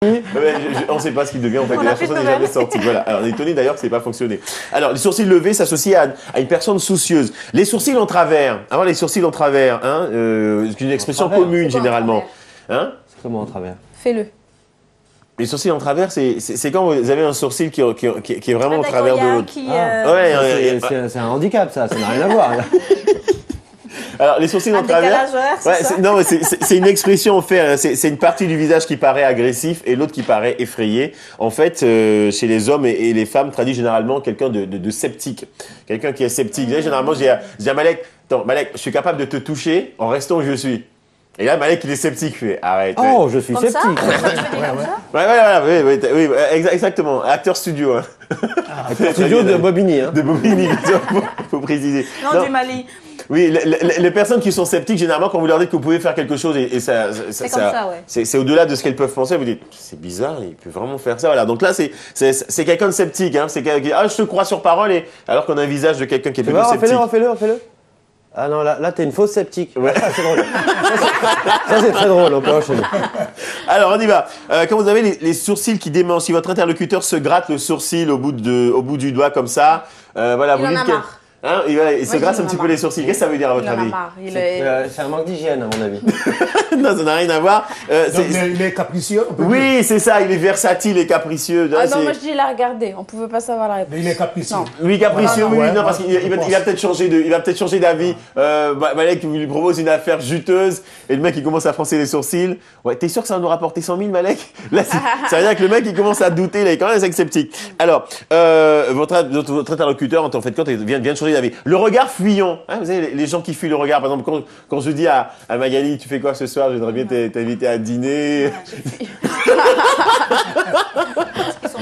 On ne sait pas ce qu'il devient en fait. La chanson n'est jamais sortie. Voilà. Alors, on est étonné d'ailleurs que ça n'ait pas fonctionné. Alors, les sourcils levés s'associent à une personne soucieuse. Les sourcils en travers. Avoir les sourcils en travers, hein, c'est une expression commune généralement. Hein? C'est comment en travers? Fais-le. Les sourcils en travers, c'est quand vous avez un sourcil qui est vraiment au travers de l'autre. C'est un handicap, ça n'a rien à voir. Alors, les sourcils en travers, c'est une expression en fait, hein, c'est une partie du visage qui paraît agressif et l'autre qui paraît effrayé. En fait, chez les hommes et les femmes, traduit généralement quelqu'un de sceptique. Quelqu'un qui est sceptique. Là, généralement, je dis à Malek, attends, Malek, je suis capable de te toucher en restant où je suis. Et là, Malek, il est sceptique, il fait, arrête. Oh, je suis comme sceptique. Oui, exactement. Acteur studio. Hein. Acteur studio de Bobigny. Hein. De Bobigny, faut préciser. Non, du Mali. Oui, les personnes qui sont sceptiques, généralement, quand vous leur dites que vous pouvez faire quelque chose et c'est au-delà de ce qu'elles peuvent penser, vous dites, c'est bizarre, il peut vraiment faire ça. Voilà. Donc là, c'est quelqu'un de sceptique. Hein. C'est quelqu'un qui dit, ah, je te crois sur parole, alors qu'on a un visage de quelqu'un qui est plutôt sceptique. Refais-le. Ah non, là t'es une fausse sceptique. Ouais. Ah, c'est drôle. Ça, c'est très drôle, on peut enchaîner. Alors, on y va. Quand vous avez les sourcils qui démangent, si votre interlocuteur se gratte le sourcil au bout du doigt comme ça, voilà, il vous en dites a marre. Hein, il se gratte un petit peu les sourcils. Qu'est-ce que ça veut dire à votre avis? C'est un manque d'hygiène, à mon avis. Non, ça n'a rien à voir. Il est capricieux. Oui, c'est ça, il est versatile et capricieux. Ah non, moi je dis il a regardé, on pouvait pas savoir la réponse. Mais il est capricieux. Non. Oui, capricieux, Non, oui, ouais, non, parce qu'il va peut-être changer d'avis. Malek lui propose une affaire juteuse et le mec il commence à froncer les sourcils. Ouais, t'es sûr que ça va nous rapporter 100 000, Malek? Là, ça veut dire que le mec il commence à douter, là, il est quand même sceptique. Alors, votre interlocuteur, en fait, quand il vient de changer d'avis. Le regard fuyant. Hein, vous savez, les gens qui fuient le regard. Par exemple, quand je dis à Magali, tu fais quoi ce soir? Je voudrais bien t'inviter à dîner.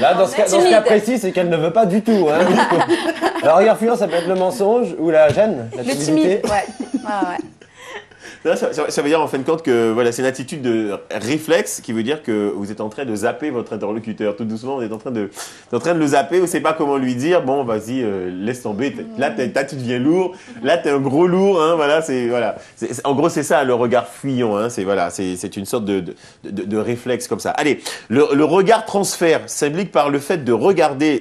Là, dans ce cas précis, c'est qu'elle ne veut pas du tout. Hein. Le regard fuyant, ça peut être le mensonge ou la gêne, la timidité. Timide, ouais. Ça veut dire en fin de compte que voilà, c'est une attitude de réflexe qui veut dire que vous êtes en train de zapper votre interlocuteur. Tout doucement, vous êtes en train de le zapper, vous ne savez pas comment lui dire, bon, vas-y, laisse tomber. Là, tu deviens lourd. Là, tu es un gros lourd. Hein, voilà, en gros, c'est ça, le regard fuyant. Hein, c'est une sorte de réflexe comme ça. Allez, le regard transfert s'explique par le fait de regarder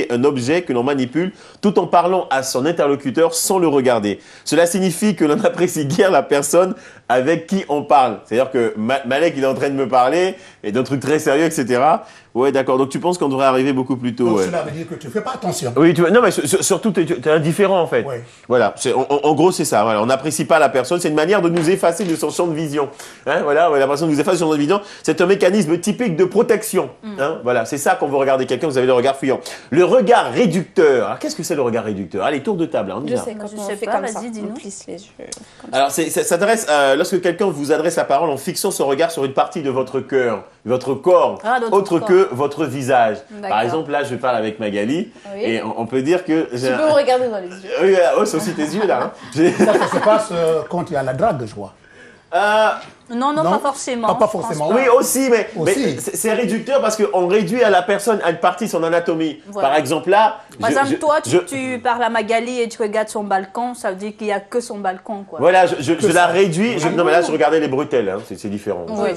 un objet que l'on manipule tout en parlant à son interlocuteur sans le regarder. Cela signifie que l'on apprécie guère la personne avec qui on parle. C'est-à-dire que Malek, il est en train de me parler et d'un truc très sérieux, etc. Ouais, d'accord. Donc, tu penses qu'on devrait arriver beaucoup plus tôt. Donc, ouais. cela veut dire que tu ne fais pas attention. Oui, non, mais surtout, tu es indifférent, en fait. Ouais. Voilà. En gros, c'est ça. Voilà. On n'apprécie pas la personne. C'est une manière de nous effacer de son champ de vision. Hein, voilà. La personne nous efface de son champ de vision. C'est un mécanisme typique de protection. Hein, voilà. C'est ça qu'on veut regarder quelqu'un. Vous avez le regard fuyant. Le regard réducteur. Alors, qu'est-ce que c'est le regard réducteur? Allez, tour de table. Hein, on y Je va. sais, quand Je on sais fait pas, comme ça, vas-y, dis-nous. on plisse les yeux. Alors, ça s'adresse lorsque quelqu'un vous adresse la parole en fixant son regard sur une partie de votre cœur, votre corps, autre que votre visage. Par exemple, là, je parle avec Magali et on peut dire que... Tu peux me regarder dans les yeux. Oui, c'est aussi tes yeux, là. Hein. Ça se passe quand il y a la drague, je vois. Non, pas forcément. Pas forcément. Oui, aussi, mais c'est réducteur parce qu'on réduit à la personne à une partie son anatomie. Voilà. Par exemple, là... Par exemple, toi, tu parles à Magali et tu regardes son balcon, ça veut dire qu'il n'y a que son balcon, quoi. Voilà, je la réduis. Non, mais là, je regardais les bretelles, hein, c'est différent. Oui,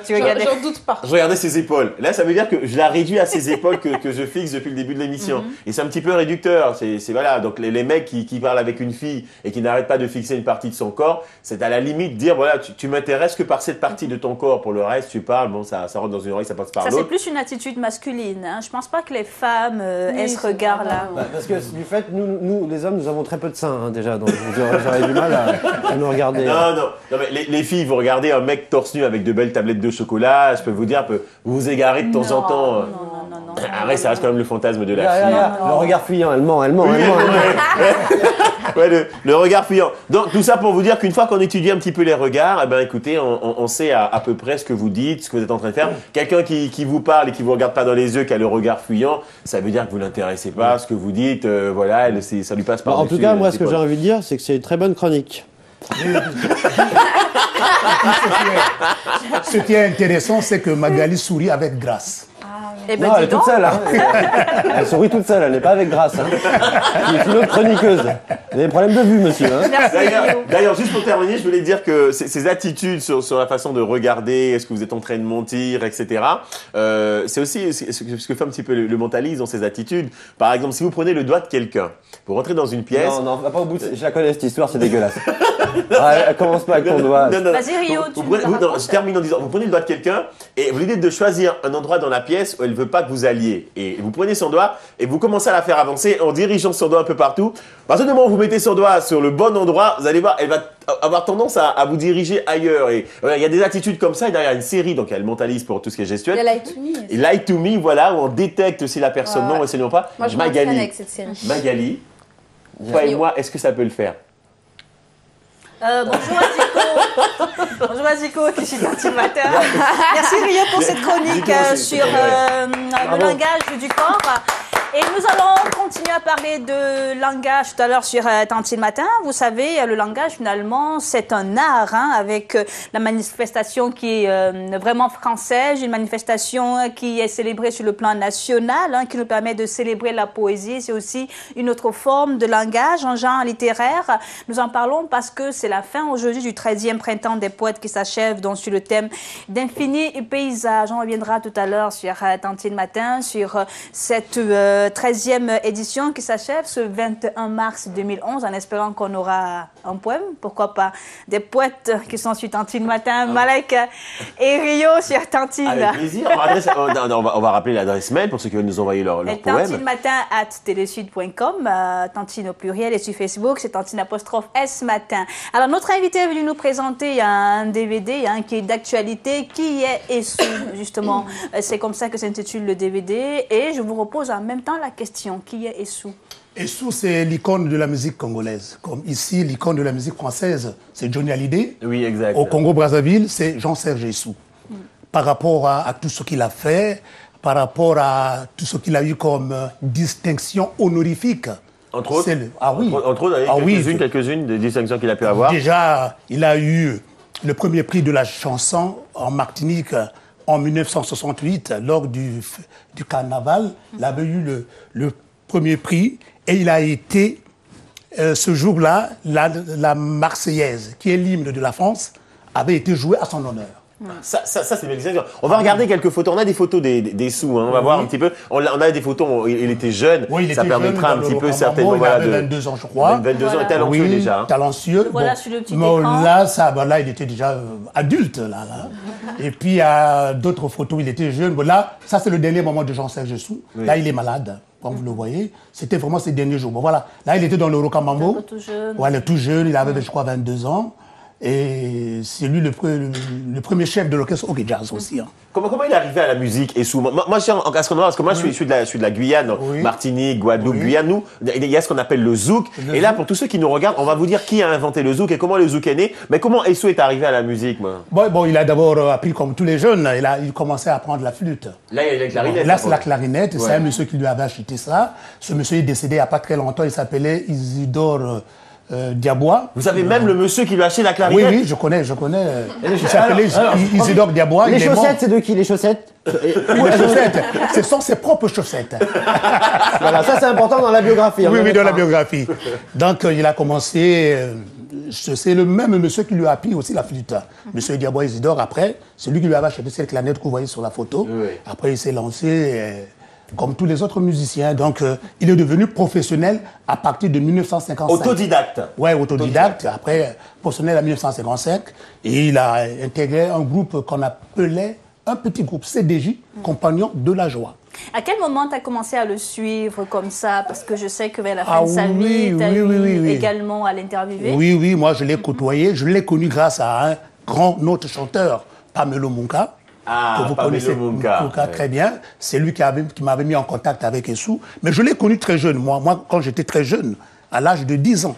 tu regardais. J'en doute pas. Je regardais ses épaules. Là, ça veut dire que je la réduis à ses épaules que je fixe depuis le début de l'émission. Et c'est un petit peu réducteur. Voilà. Donc, les mecs qui parlent avec une fille et qui n'arrêtent pas de fixer une partie de son corps, c'est à la limite dire, voilà, tu m'intéresses que par cette partie de ton corps. Pour le reste, tu parles, bon, ça rentre dans une oreille, ça passe par Ça, l'autre. c'est plus une attitude masculine. Hein. Je pense pas que les femmes aient ce regard-là. Parce que du fait, nous, les hommes, nous avons très peu de seins, hein, déjà. Donc, j'aurais du mal à nous regarder. Non, mais les filles, vous regardez un mec torse nu avec de belles tablettes de chocolat, je peux vous dire, vous vous égarez de temps en temps. Non. Arrête, ça reste quand même le fantasme de la fille. Le regard fuyant, elle ment. Ouais, le regard fuyant. Donc, tout ça pour vous dire qu'une fois qu'on étudie un petit peu les regards, écoutez, on sait à peu près ce que vous dites, ce que vous êtes en train de faire. Quelqu'un qui vous parle et qui vous regarde pas dans les yeux, qui a le regard fuyant, ça veut dire que vous l'intéressez pas, ce que vous dites, voilà, ça lui passe par En tout cas, moi, ce que j'ai envie de dire, c'est que c'est une très bonne chronique. Ce qui est intéressant, c'est que Magali sourit avec grâce. Eh ben, Non, elle dis est toute donc. seule. Hein. Elle sourit toute seule, elle n'est pas avec Grâce. Hein. C'est une autre chroniqueuse. Vous avez des problèmes de vue, monsieur. Hein. Merci, Rio. D'ailleurs, juste pour terminer, je voulais dire que ces attitudes sur la façon de regarder, est-ce que vous êtes en train de mentir, etc. C'est aussi ce que fait un petit peu le mentalisme dans ces attitudes. Par exemple, si vous prenez le doigt de quelqu'un, vous rentrez dans une pièce. Non, va pas au bout. Je la connais cette histoire, c'est dégueulasse. Elle commence pas avec ton doigt. Non. Vas-y, Rio, tu nous la racontes. Je termine en disant, vous prenez le doigt de quelqu'un et vous lui dites de choisir un endroit dans la pièce où elle ne veut pas que vous alliez. Et vous prenez son doigt et vous commencez à la faire avancer en dirigeant son doigt un peu partout. À partir du moment où vous mettez son doigt sur le bon endroit, vous allez voir, elle va avoir tendance à vous diriger ailleurs. Et il y a des attitudes comme ça. Et derrière, il y a une série, donc il y a le mentaliste pour tout ce qui est Il y a gestuel. Light to Me. Et Light to Me, voilà, où on détecte si la personne non ou si elle non pas. Moi, je m'entraîne avec cette série. Magali, toi et moi, est-ce que ça peut le faire? Bonjour à Zico. Bonjour à Zico, qui suis l'antimateur. Merci Rio pour cette chronique sur le langage du corps. Et nous allons continuer à parler de langage tout à l'heure sur Tantine Matin. Vous savez, le langage, finalement, c'est un art, hein, avec la manifestation qui est vraiment française, une manifestation qui est célébrée sur le plan national, hein, qui nous permet de célébrer la poésie. C'est aussi une autre forme de langage, un genre littéraire. Nous en parlons parce que c'est la fin aujourd'hui du 13e printemps des poètes qui s'achève, donc sur le thème d'infini paysage. On reviendra tout à l'heure sur Tantine Matin, sur cette 13e édition qui s'achève ce 21 mars 2011, en espérant qu'on aura un poème, pourquoi pas des poètes qui sont sur Tantine Matin, Malek et Rio sur Tantine. Avec plaisir. On va rappeler l'adresse mail pour ceux qui veulent nous envoyer leur poème. Tantinematin@telesud.com, Tantine au pluriel, et sur Facebook, c'est Tantine_S matin. Alors, notre invité est venu nous présenter un DVD hein, qui est d'actualité, qui est Essou, justement. C'est comme ça que s'intitule le DVD, et je vous repose en même temps la question, qui est Essou? Essou, c'est l'icône de la musique congolaise. Comme ici, l'icône de la musique française, c'est Johnny Hallyday. Oui, exact. Au Congo-Brazzaville, c'est Jean-Serge Essou. Par rapport à tout ce qu'il a fait, par rapport à tout ce qu'il a eu comme distinction honorifique. Entre autres, Ah oui. entre autres, quelques-unes des distinctions qu'il a pu avoir. Déjà, il a eu le premier prix de la chanson en Martinique en 1968, lors du carnaval. Il avait eu le premier prix et il a été, ce jour-là, la Marseillaise, qui est l'hymne de la France, avait été jouée à son honneur. Ça c'est une distinction. On va regarder quelques photos. On a des photos des sous. Hein. On va voir un petit peu. On a des photos. Il était jeune. Oui, il ça était permettra jeune un petit peu certainement. certainement. Il avait 22 ans, je crois. 22 ans, talentueux déjà. Hein. Talentueux. Voilà sur le petit mais écran. Là, il était déjà adulte. Là. Et puis, il y a d'autres photos, il était jeune. Bon, là, ça, c'est le dernier moment de Jean-Serge Essou. Oui. Là, il est malade, comme vous le voyez. C'était vraiment ses derniers jours. Bon, voilà. Là, il était dans le Rocambambo. Tout jeune. Ouais, il est tout jeune. Il avait, je crois, 22 ans. Et c'est lui le premier chef de l'orchestre OK Jazz aussi. Hein. Comment il est arrivé à la musique, Essou? Moi, je suis parce que moi, je suis de la Guyane, oui. Martinique, Guadeloupe, Guyane. Nous, il y a ce qu'on appelle le zouk. Et là, pour tous ceux qui nous regardent, on va vous dire qui a inventé le zouk et comment le zouk est né. Mais comment Essou est arrivé à la musique, moi? Bon, il a d'abord appris comme tous les jeunes. Il commençait à apprendre la flûte. Là, il y a la clarinette. Là, c'est la clarinette. Ouais. C'est un monsieur qui lui avait acheté ça. Ce monsieur est décédé il n'y a pas très longtemps. Il s'appelait Isidore Diabois. Vous savez même le monsieur qui lui a acheté la clarinette? Oui, je connais. Il s'appelait Isidore Diabois. Les chaussettes, c'est de qui, les chaussettes? Les chaussettes, ce sont ses propres chaussettes. Voilà, ça c'est important dans la biographie. Oui, dans la biographie. Donc, il a commencé... c'est le même monsieur qui lui a appris aussi la flûte. Monsieur Diabois Isidore, après, c'est lui qui lui avait acheté cette clarinette que vous voyez sur la photo. Oui. Après, il s'est lancé... comme tous les autres musiciens. Donc, il est devenu professionnel à partir de 1955. Autodidacte. Oui, autodidacte. Après, professionnel en 1955. Et il a intégré un groupe qu'on appelait, un petit groupe CDJ, Compagnons de la Joie. À quel moment tu as commencé à le suivre comme ça? Parce que je sais que vers la fin de sa vie, tu as eu également à l'interviewer. Oui, moi je l'ai côtoyé. Je l'ai connu grâce à un grand autre chanteur, Pamelo Munka. Que vous connaissez très bien. C'est lui qui m'avait mis en contact avec Essou. Mais je l'ai connu très jeune. Moi, quand j'étais très jeune, à l'âge de 10 ans,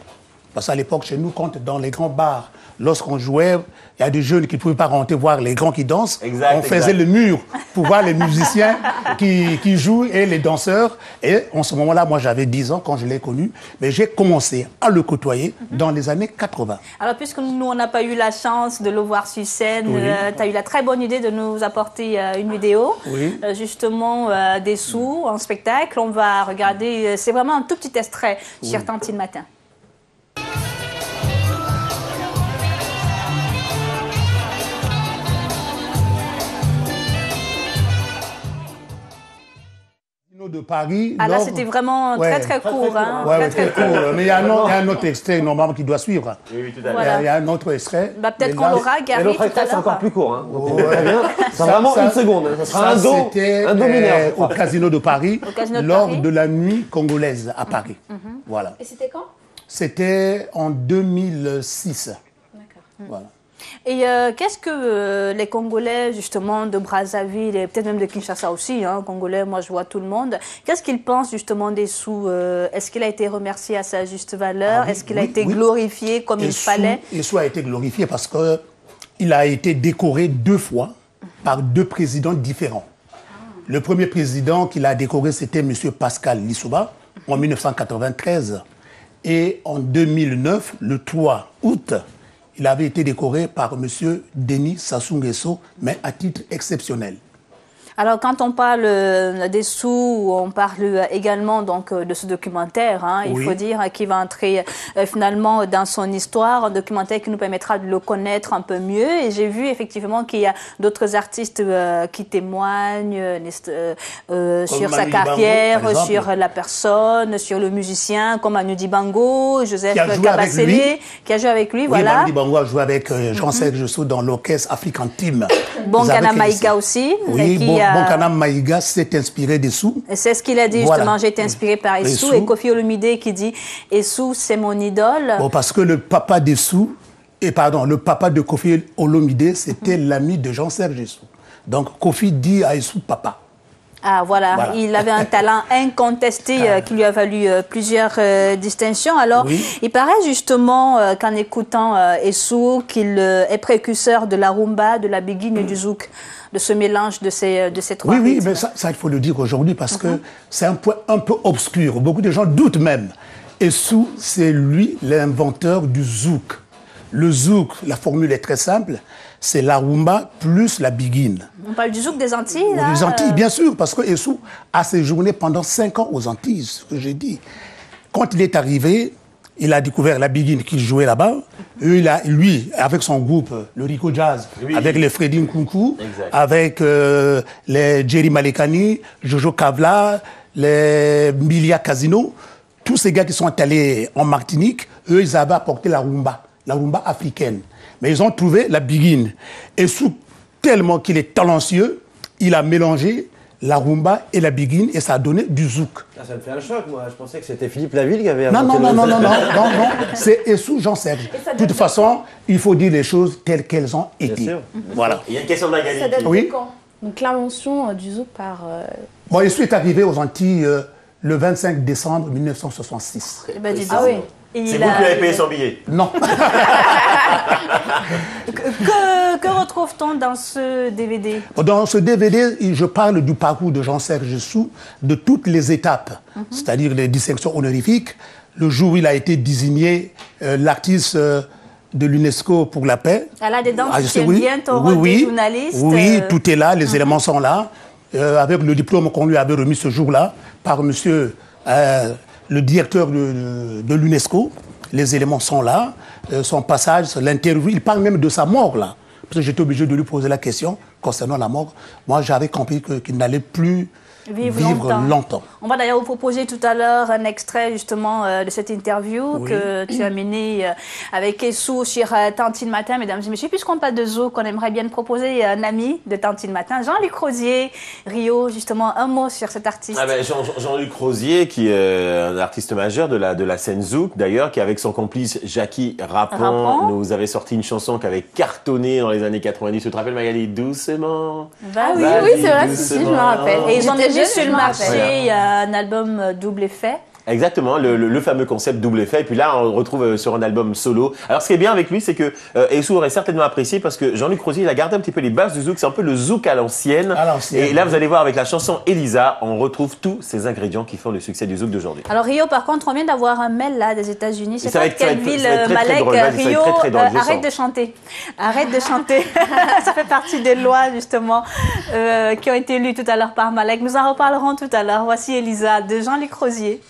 Parce qu'à l'époque, chez nous, quand dans les grands bars, lorsqu'on jouait, il y a des jeunes qui ne pouvaient pas rentrer voir les grands qui dansent. On faisait le mur pour voir les musiciens qui jouent et les danseurs. Et en ce moment-là, moi, j'avais 10 ans quand je l'ai connu. Mais j'ai commencé à le côtoyer dans les années 80. Alors, puisque nous, on n'a pas eu la chance de le voir sur scène, tu as eu la très bonne idée de nous apporter une vidéo, justement, des sous en spectacle. On va regarder, c'est vraiment un tout petit extrait sur Tantine Matin. De Paris. Ah là, c'était vraiment très court. Hein, très court. Mais il y a un autre extrait normalement qui doit suivre. Oui, tout à fait. Voilà. Il y a un autre extrait. Bah, peut-être qu'on l'aura, Gary. Et l'autre extrait, c'est encore plus court. Hein. Donc, c'est Ça, vraiment une seconde. Ça sera un do mineur. Au Casino de Paris, lors de la nuit congolaise à Paris. Voilà. Et c'était quand? C'était en 2006. D'accord. Voilà. Et qu'est-ce que les Congolais, justement, de Brazzaville et peut-être même de Kinshasa aussi, hein, Congolais, moi je vois tout le monde, qu'est-ce qu'ils pensent justement d'Essou? Est-ce qu'il a été remercié à sa juste valeur? Est-ce qu'il a été glorifié comme il fallait? Essou a été glorifié parce qu'il a été décoré 2 fois par 2 présidents différents. Le premier président qu'il a décoré, c'était M. Pascal Lissouba, en 1993. Et en 2009, le 3 août, il avait été décoré par M. Denis Sassou Nguesso, mais à titre exceptionnel. Alors, quand on parle d'Essou, on parle également donc, de ce documentaire. Hein, il faut dire qu'il va entrer finalement dans son histoire, un documentaire qui nous permettra de le connaître un peu mieux. Et j'ai vu effectivement qu'il y a d'autres artistes qui témoignent sur sa carrière, sur la personne, sur le musicien, comme Manu Dibango, Joseph Kabasele, qui a joué avec lui. Oui, voilà. Manu Dibango a joué avec Jean-Serge Jussou dans l'orchestre African Team. Bongana Maïga aussi. Oui, Bonkana Maïga s'est inspiré d'Essou. C'est ce qu'il a dit justement, j'ai été inspiré par Essou. Et Kofi Olomide qui dit Essou, c'est mon idole. Bon, parce que le papa d'Essou, le papa de Kofi Olomide, c'était l'ami de Jean-Serge Jussou. Donc Kofi dit à Essou papa. Ah voilà, il avait un talent incontesté qui lui a valu plusieurs distinctions. Alors, il paraît justement qu'en écoutant Essou, qu'il est précurseur de la rumba, de la biguine et du zouk, de ce mélange de ces 3 rythmes. Oui, mais ça, il faut le dire aujourd'hui parce que c'est un point un peu obscur. Beaucoup de gens doutent même. Essou, c'est lui l'inventeur du zouk. Le zouk, la formule est très simple, c'est la rumba plus la biguine. On parle du zouk des Antilles, là? Des Antilles, bien sûr, parce que Essou a séjourné pendant 5 ans aux Antilles, ce que j'ai dit. Quand il est arrivé, il a découvert la biguine qu'il jouait là-bas. Lui, avec son groupe, le Rico Jazz, avec les Freddy Nkunku, avec les Jerry Malekani, Jojo Kavla, les Milia Casino, tous ces gars qui sont allés en Martinique, eux, ils avaient apporté la rumba africaine. Mais ils ont trouvé la biguine. Et tellement qu'il est talentueux, il a mélangé la rumba et la biguine et ça a donné du zouk. Ah, ça me fait un choc, moi. Je pensais que c'était Philippe Laville qui avait inventé non. C'est Essou Jean-Serge. De toute façon, il faut dire les choses telles qu'elles ont été. Bien sûr. Voilà. Il y a une question de Magali. Ça date de quand? Donc l'invention du zouk par... Bon, Essou est arrivé aux Antilles le 25 décembre 1966. Ah oui. C'est vous qui avez payé son billet? Non. Que retrouve-t-on dans ce DVD? Dans ce DVD, je parle du parcours de Jean-Serge Jussou, de toutes les étapes, c'est-à-dire les distinctions honorifiques. Le jour où il a été désigné l'artiste de l'UNESCO pour la paix. Là-dedans, tu tiens bien ton rôle de journaliste. Oui, tout est là, les éléments sont là. Avec le diplôme qu'on lui avait remis ce jour-là par monsieur... le directeur de l'UNESCO, les éléments sont là, son passage, l'interview, il parle même de sa mort là. Parce que j'étais obligé de lui poser la question concernant la mort. Moi, j'avais compris qu'il n'allait plus vivre longtemps. On va d'ailleurs vous proposer tout à l'heure un extrait justement de cette interview que tu as menée avec Essou sur Tantine Matin, mesdames et messieurs. Puisqu'on parle de zouk, on aimerait bien proposer un ami de Tantine Matin, Jean-Luc Rosier, Rio, justement, un mot sur cet artiste. Jean-Luc Rosier, qui est un artiste majeur de la scène zouk, d'ailleurs, qui avec son complice Jackie Rapon nous avait sorti une chanson qui avait cartonné dans les années 90. Tu te rappelles, Magali? Doucement. Oui, c'est vrai, si, je me rappelle. Et ils ont déjà sur le marché un album Double Effet. Exactement, le fameux concept double effet. Et puis là, on le retrouve sur un album solo. Alors, ce qui est bien avec lui, c'est que Essou aurait certainement apprécié parce que Jean-Luc Rosier, il a gardé un petit peu les bases du zouk. C'est un peu le zouk à l'ancienne. Et là, vous allez voir avec la chanson Elisa, on retrouve tous ces ingrédients qui font le succès du zouk d'aujourd'hui. Alors Rio, par contre, on vient d'avoir un mail là des États-Unis. C'est pas quelle ville, Malek. Rio, arrête de chanter. Arrête de chanter. Ça fait partie des lois justement qui ont été lues tout à l'heure par Malek. Nous en reparlerons tout à l'heure. Voici Elisa de Jean-Luc Rosier.